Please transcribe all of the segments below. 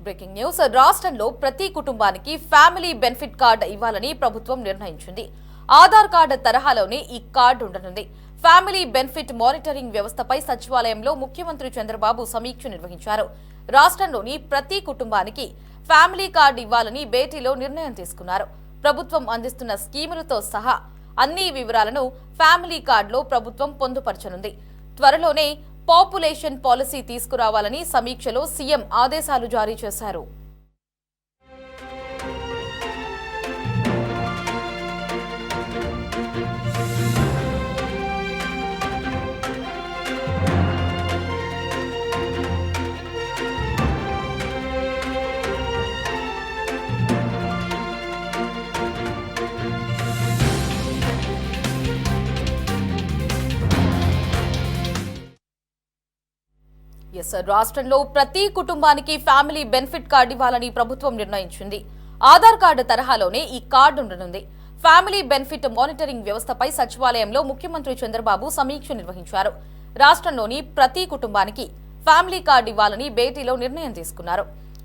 Breaking news రాష్ట్రంలో ప్రతి కుటుంబానికి ఫ్యామిలీ బెనిఫిట్ కార్డు ఇవ్వాలని ప్రభుత్వం నిర్ణయించింది. ఆధార్ కార్డు తరహాలోనే ఈ కార్డు ఉండనుంది. ఫ్యామిలీ బెనిఫిట్ మానిటరింగ్ వ్యవస్థపై సచివాలయంలో ముఖ్యమంత్రి చంద్రబాబు సమీక్ష నిర్వహించారు. రాష్ట్రంలోని ప్రతి కుటుంబానికి ఫ్యామిలీ కార్డు ఇవ్వాలని భేటీలో నిర్ణయం తీసుకున్నారు. ప్రభుత్వం అందిస్తున్న స్కీములతో సహా అన్ని వివరాలను ఫ్యామిలీ కార్డులో ప్రభుత్వం పొందుపరచనుంది. త్వరలోనే పాపులేషన్ పాలసీ తీసుకురావాలని సమీక్షలో సీఎం ఆదేశాలు జారీ చేశారు. రాష్ట్రంలో ప్రతి కుటుంబానికి ఫ్యామిలీ బెనిఫిట్ కార్డు ఇవ్వాలని ప్రభుత్వం నిర్ణయించింది. ఆధార్ కార్డు తరహాలోనే ఈ కార్డు ఉండనుంది. ఫ్యామిలీ బెనిఫిట్ మానిటరింగ్ వ్యవస్థపై సచివాలయంలో ముఖ్యమంత్రి చంద్రబాబు సమీక్ష నిర్వహించారు. రాష్ట్రంలోని ప్రతి కుటుంబానికి ఫ్యామిలీ కార్డు ఇవ్వాలని భేటీలో నిర్ణయం తీసుకున్నారు.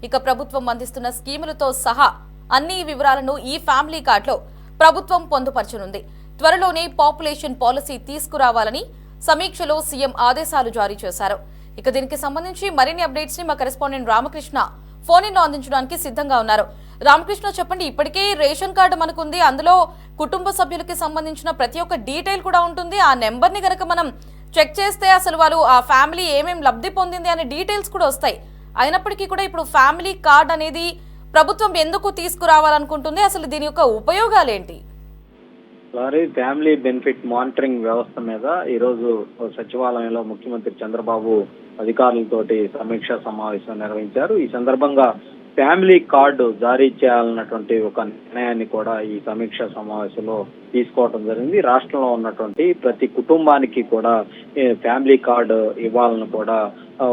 ఇక ప్రభుత్వం అందిస్తున్న స్కీములతో సహా అన్ని వివరాలను ఈ ఫ్యామిలీ కార్డులో ప్రభుత్వం పొందుపరచనుంది. త్వరలోనే పాపులేషన్ పాలసీ తీసుకురావాలని సమీక్షలో సీఎం ఆదేశాలు జారీ చేశారు. ఇక దీనికి సంబంధించి మరిన్ని అప్డేట్స్ ని మా కరెస్పాండెంట్ రామకృష్ణ ఫోన్ ఇన్ లో అందించడానికి సిద్ధంగా ఉన్నారు. రామకృష్ణ, చెప్పండి, ఇప్పటికే రేషన్ కార్డు మనకుంది, అందులో కుటుంబ సభ్యులకి సంబంధించిన ప్రతి ఒక్క డీటెయిల్ కూడా ఉంటుంది. ఆ నెంబర్ ని గనక మనం చెక్ చేస్తే అసలు వాళ్ళు ఆ ఫ్యామిలీ ఏమేమి లబ్ధి పొందింది అనే డీటెయిల్స్ కూడా వస్తాయి. అయినప్పటికీ కూడా ఇప్పుడు ఫ్యామిలీ కార్డు అనేది ప్రభుత్వం ఎందుకు తీసుకురావాలనుకుంటుంది, అసలు దీని యొక్క ఉపయోగాలు ఏంటి? ఫ్యామిలీ బెనిఫిట్ మానిటరింగ్ వ్యవస్థ మీద ఈరోజు సచివాలయంలో ముఖ్యమంత్రి చంద్రబాబు అధికారులతోటి సమీక్షా సమావేశం నిర్వహించారు. ఈ సందర్భంగా ఫ్యామిలీ కార్డు జారీ చేయాలన్నటువంటి ఒక నిర్ణయాన్ని కూడా ఈ సమీక్షా సమావేశంలో తీసుకోవడం జరిగింది. రాష్ట్రంలో ఉన్నటువంటి ప్రతి కుటుంబానికి కూడా ఫ్యామిలీ కార్డు ఇవ్వాలని కూడా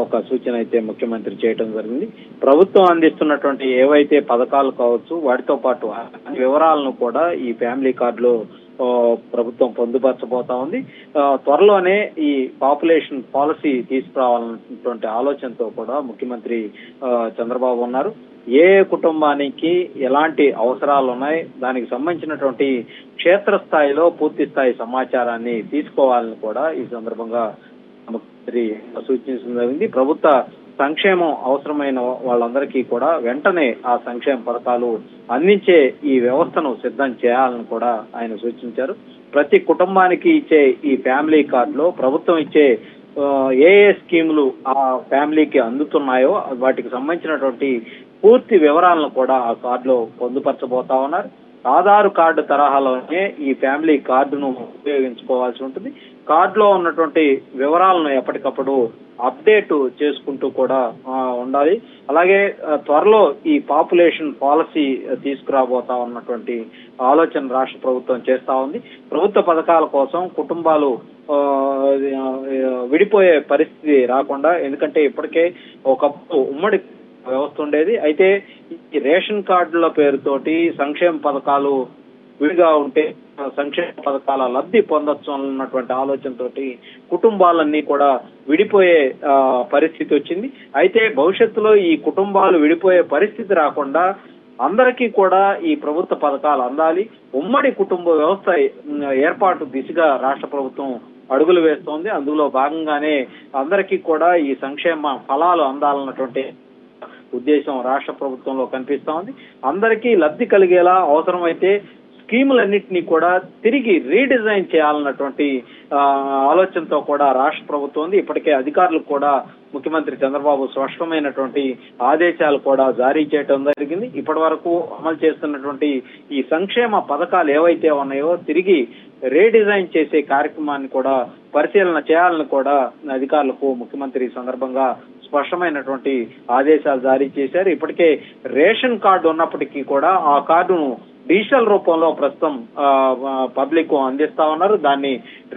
ఒక సూచన అయితే ముఖ్యమంత్రి చేయడం జరిగింది. ప్రభుత్వం అందిస్తున్నటువంటి ఏవైతే పథకాలు కావచ్చు వాటితో పాటు అన్ని వివరాలను కూడా ఈ ఫ్యామిలీ కార్డులో ప్రభుత్వం పొందుపరచబోతా ఉంది. త్వరలోనే ఈ పాపులేషన్ పాలసీ తీసుకురావాలన్నటువంటి ఆలోచనతో కూడా ముఖ్యమంత్రి చంద్రబాబు ఉన్నారు. ఏ కుటుంబానికి ఎలాంటి అవసరాలు ఉన్నాయి, దానికి సంబంధించినటువంటి క్షేత్రస్థాయిలో పూర్తి స్థాయి సమాచారాన్ని తీసుకోవాలని కూడా ఈ సందర్భంగా ముఖ్యమంత్రి సూచించడం జరిగింది. ప్రభుత్వ సంక్షేమం అవసరమైన వాళ్ళందరికీ కూడా వెంటనే ఆ సంక్షేమ పథకాలు అందించే ఈ వ్యవస్థను సిద్ధం చేయాలని కూడా ఆయన సూచించారు. ప్రతి కుటుంబానికి ఇచ్చే ఈ ఫ్యామిలీ కార్డులో ప్రభుత్వం ఇచ్చే ఏ స్కీములు ఆ ఫ్యామిలీకి అందుతున్నాయో వాటికి సంబంధించినటువంటి పూర్తి వివరాలను కూడా ఆ కార్డులో పొందుపరచబోతా ఉన్నారు. ఆధార్ కార్డు తరహాలోనే ఈ ఫ్యామిలీ కార్డును ఉపయోగించుకోవాల్సి ఉంటుంది. కార్డులో ఉన్నటువంటి వివరాలను ఎప్పటికప్పుడు అప్డేట్ చేసుకుంటూ కూడా ఉండాలి. అలాగే త్వరలో ఈ పాపులేషన్ పాలసీ తీసుకురాబోతా ఉన్నటువంటి ఆలోచన రాష్ట్ర ప్రభుత్వం చేస్తా ఉంది. ప్రభుత్వ పథకాల కోసం కుటుంబాలు విడిపోయే పరిస్థితి రాకుండా, ఎందుకంటే ఇప్పటికే ఒకప్పుడు ఉమ్మడి వ్యవస్థ ఉండేది. అయితే ఈ రేషన్ కార్డుల పేరుతోటి సంక్షేమ పథకాలు విడిగా ఉంటే సంక్షేమ పథకాల లబ్ధి పొందొచ్చు అన్నటువంటి ఆలోచనతోటి కుటుంబాలన్నీ కూడా విడిపోయే పరిస్థితి వచ్చింది. అయితే భవిష్యత్తులో ఈ కుటుంబాలు విడిపోయే పరిస్థితి రాకుండా అందరికీ కూడా ఈ ప్రభుత్వ పథకాలు అందాలి. ఉమ్మడి కుటుంబ వ్యవస్థ ఏర్పాటు దిశగా రాష్ట్ర ప్రభుత్వం అడుగులు వేస్తోంది. అందులో భాగంగానే అందరికీ కూడా ఈ సంక్షేమ ఫలాలు అందాలన్నటువంటి ఉద్దేశం రాష్ట్ర ప్రభుత్వంలో కనిపిస్తా ఉంది. అందరికీ లబ్ధి కలిగేలా అవసరమైతే స్కీములన్నింటినీ కూడా తిరిగి రీడిజైన్ చేయాలన్నటువంటి ఆలోచనతో కూడా రాష్ట్ర ప్రభుత్వం ఉంది. ఇప్పటికే అధికారులకు కూడా ముఖ్యమంత్రి చంద్రబాబు స్పష్టమైనటువంటి ఆదేశాలు కూడా జారీ చేయడం జరిగింది. ఇప్పటి వరకు అమలు చేస్తున్నటువంటి ఈ సంక్షేమ పథకాలు ఏవైతే ఉన్నాయో తిరిగి రీడిజైన్ చేసే కార్యక్రమాన్ని కూడా పరిశీలన చేయాలని కూడా అధికారులకు ముఖ్యమంత్రి సందర్భంగా స్పష్టమైనటువంటి ఆదేశాలు జారీ చేశారు. ఇప్పటికే రేషన్ కార్డు ఉన్నప్పటికీ కూడా ఆ కార్డును డిజిటల్ రూపంలో ప్రస్తుతం పబ్లిక్ అందిస్తా ఉన్నారు. దాన్ని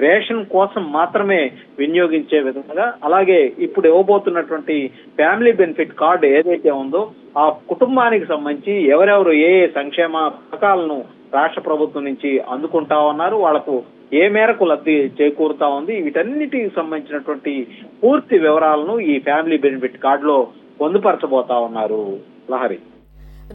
రేషన్ కోసం మాత్రమే వినియోగించే విధంగా, అలాగే ఇప్పుడు ఇవ్వబోతున్నటువంటి ఫ్యామిలీ బెనిఫిట్ కార్డు ఏదైతే ఉందో ఆ కుటుంబానికి సంబంధించి ఎవరెవరు ఏ సంక్షేమ పథకాలను రాష్ట్ర ప్రభుత్వం నుంచి అందుకుంటా ఉన్నారు, వాళ్లకు ఏ మేరకు లబ్ధి చేకూరుతా ఉంది, వీటన్నిటికి సంబంధించినటువంటి పూర్తి వివరాలను ఈ ఫ్యామిలీ బెనిఫిట్ కార్డులో పొందుపరచబోతా ఉన్నారు. లహరి.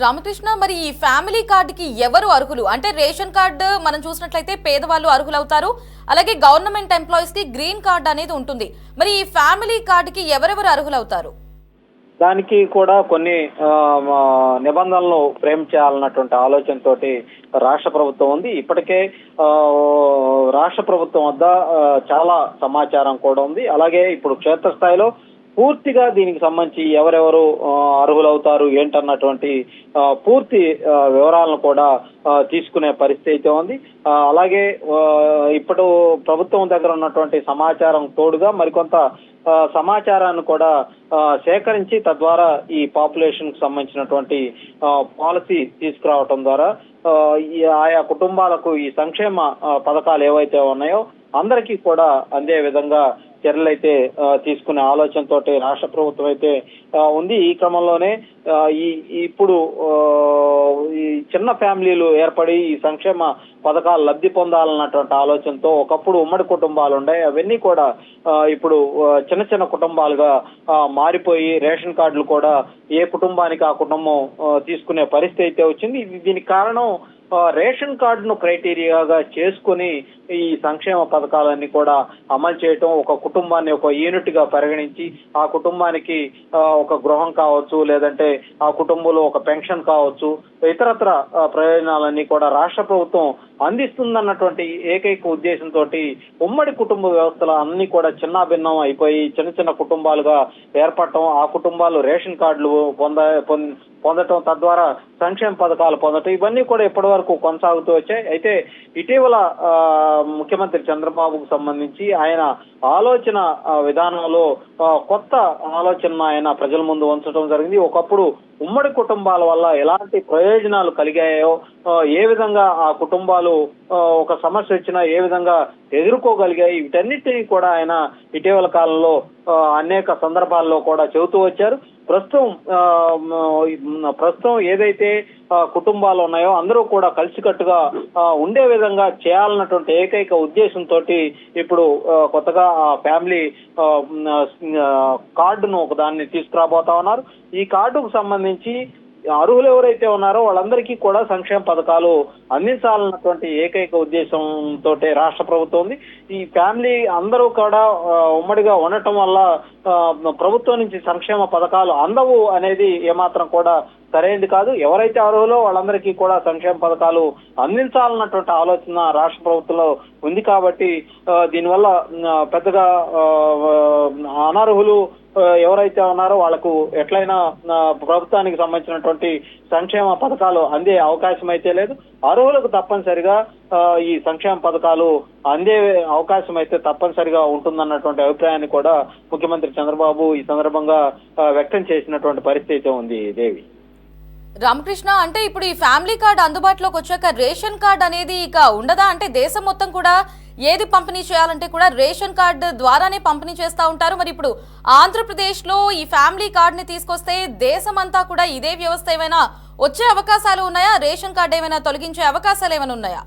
రామకృష్ణ, మరి ఈ ఫ్యామిలీ కార్డుకి ఎవరు అర్హులు? అంటే రేషన్ కార్డు మనం చూసినట్లయితే పేదవాళ్ళు అర్హులవుతారు, అలాగే గవర్నమెంట్ ఎంప్లాయీస్ కి గ్రీన్ కార్డు అనేది ఉంటుంది. మరి ఈ ఫ్యామిలీ కార్డుకి ఎవరెవరు అర్హులవుతారు? దానికి కూడా కొన్ని నిబంధనలు ఫ్రేమ్ చేయాలన్నటువంటి ఆలోచనతోటి రాష్ట్ర ప్రభుత్వం ఉంది. ఇప్పటికే రాష్ట్ర ప్రభుత్వం వద్ద చాలా సమాచారం కూడా ఉంది. అలాగే ఇప్పుడు క్షేత్రస్థాయిలో పూర్తిగా దీనికి సంబంధించి ఎవరెవరు అర్హులవుతారు ఏంటన్నటువంటి పూర్తి వివరాలను కూడా తీసుకునే పరిస్థితి అయితే ఉంది. అలాగే ఇప్పుడు ప్రభుత్వం దగ్గర ఉన్నటువంటి సమాచారం తోడుగా మరికొంత సమాచారాన్ని కూడా సేకరించి తద్వారా ఈ పాపులేషన్ కు సంబంధించినటువంటి పాలసీ తీసుకురావటం ద్వారా ఆయా కుటుంబాలకు ఈ సంక్షేమ పథకాలు ఏవైతే ఉన్నాయో అందరికీ కూడా అందే విధంగా చర్యలైతే తీసుకునే ఆలోచనతో రాష్ట్ర ప్రభుత్వం అయితే ఉంది. ఈ క్రమంలోనే ఇప్పుడు ఈ చిన్న ఫ్యామిలీలు ఏర్పడి ఈ సంక్షేమ పథకాలు లబ్ధి పొందాలన్నటువంటి ఆలోచనతో ఒకప్పుడు ఉమ్మడి కుటుంబాలు ఉన్నాయి, అవన్నీ కూడా ఇప్పుడు చిన్న చిన్న కుటుంబాలుగా మారిపోయి రేషన్ కార్డులు కూడా ఏ కుటుంబానికి ఆ కుటుంబం తీసుకునే పరిస్థితి అయితే వచ్చింది. దీనికి కారణం రేషన్ కార్డును క్రైటీరియాగా చేసుకుని ఈ సంక్షేమ పథకాలన్నీ కూడా అమలు చేయటం, ఒక కుటుంబాన్ని ఒక యూనిట్ గా పరిగణించి ఆ కుటుంబానికి ఒక గృహం కావచ్చు, లేదంటే ఆ కుటుంబంలో ఒక పెన్షన్ కావచ్చు, ఇతరత్ర ప్రయోజనాలన్నీ కూడా రాష్ట్ర ప్రభుత్వం అందిస్తుందన్నటువంటి ఏకైక ఉద్దేశంతో ఉమ్మడి కుటుంబ వ్యవస్థలు అన్ని కూడా చిన్నాభిన్నం అయిపోయి చిన్న చిన్న కుటుంబాలుగా ఏర్పడటం, ఆ కుటుంబాలు రేషన్ కార్డులు పొందటం, తద్వారా సంక్షేమ పథకాలు పొందటం, ఇవన్నీ కూడా ఇప్పటి వరకు కొనసాగుతూ వచ్చాయి. అయితే ఇటీవల ముఖ్యమంత్రి చంద్రబాబుకు సంబంధించి ఆయన ఆలోచన విధానంలో కొత్త ఆలోచన ఆయన ప్రజల ముందు ఉంచడం జరిగింది. ఒకప్పుడు ఉమ్మడి కుటుంబాల వల్ల ఎలాంటి ప్రయోజనాలు కలిగాయో, ఏ విధంగా ఆ కుటుంబాలు ఒక సమస్య వచ్చినా ఏ విధంగా ఎదుర్కోగలిగాయి, వీటన్నిటినీ కూడా ఆయన ఇటీవల కాలంలో అనేక సందర్భాల్లో కూడా చెబుతూ వచ్చారు. ప్రస్తుతం ఏదైతే కుటుంబాలు ఉన్నాయో అందరూ కూడా కలిసికట్టుగా ఉండే విధంగా చేయాలన్నటువంటి ఏకైక ఉద్దేశంతో ఇప్పుడు కొత్తగా ఫ్యామిలీ కార్డును ఒక దాన్ని తీసుకురాబోతా ఉన్నారు. ఈ కార్డుకు సంబంధించి అర్హులు ఎవరైతే ఉన్నారో వాళ్ళందరికీ కూడా సంక్షేమ పథకాలు అందించాలన్నటువంటి ఏకైక ఉద్దేశంతో రాష్ట్ర ప్రభుత్వం ఉంది. ఈ ఫ్యామిలీ అందరూ కూడా ఉమ్మడిగా ఉండటం వల్ల ప్రభుత్వం నుంచి సంక్షేమ పథకాలు అందవు అనేది ఏమాత్రం కూడా సరైనది కాదు. ఎవరైతే అర్హులో వాళ్ళందరికీ కూడా సంక్షేమ పథకాలు అందించాలన్నటువంటి ఆలోచన రాష్ట్ర ప్రభుత్వంలో ఉంది. కాబట్టి దీనివల్ల పెద్దగా అనర్హులు ఎవరైతే ఉన్నారో వాళ్లకు ఎట్లయినా ప్రభుత్వానికి సంబంధించినటువంటి సంక్షేమ పథకాలు అందే అవకాశం అయితే లేదు. అర్హులకు తప్పనిసరిగా ఈ సంక్షేమ పథకాలు అందే అవకాశం అయితే తప్పనిసరిగా ఉంటుందన్నటువంటి అభిప్రాయాన్ని కూడా ముఖ్యమంత్రి చంద్రబాబు ఈ సందర్భంగా వ్యక్తం చేసినటువంటి పరిస్థితి అయితే ఉంది. దేవి. రామకృష్ణ, అంటే ఇప్పుడు ఈ ఫ్యామిలీ కార్డు అందుబాటులోకి వచ్చాక రేషన్ కార్డు అనేది ఇక ఉండదా? అంటే దేశం మొత్తం కూడా ఏది పంపిణీ చేయాలంటే కూడా రేషన్ కార్డు ద్వారానే పంపిణీ చేస్తూ ఉంటారు. మరి ఇప్పుడు ఆంధ్రప్రదేశ్ లో ఈ ఫ్యామిలీ కార్డుని తీసుకొస్తే దేశమంతా కూడా ఇదే వ్యవస్థ ఏమైనా వచ్చే అవకాశాలు ఉన్నాయా? రేషన్ కార్డు ఏమైనా తొలగించే అవకాశాలు ఏమైనా ఉన్నాయా?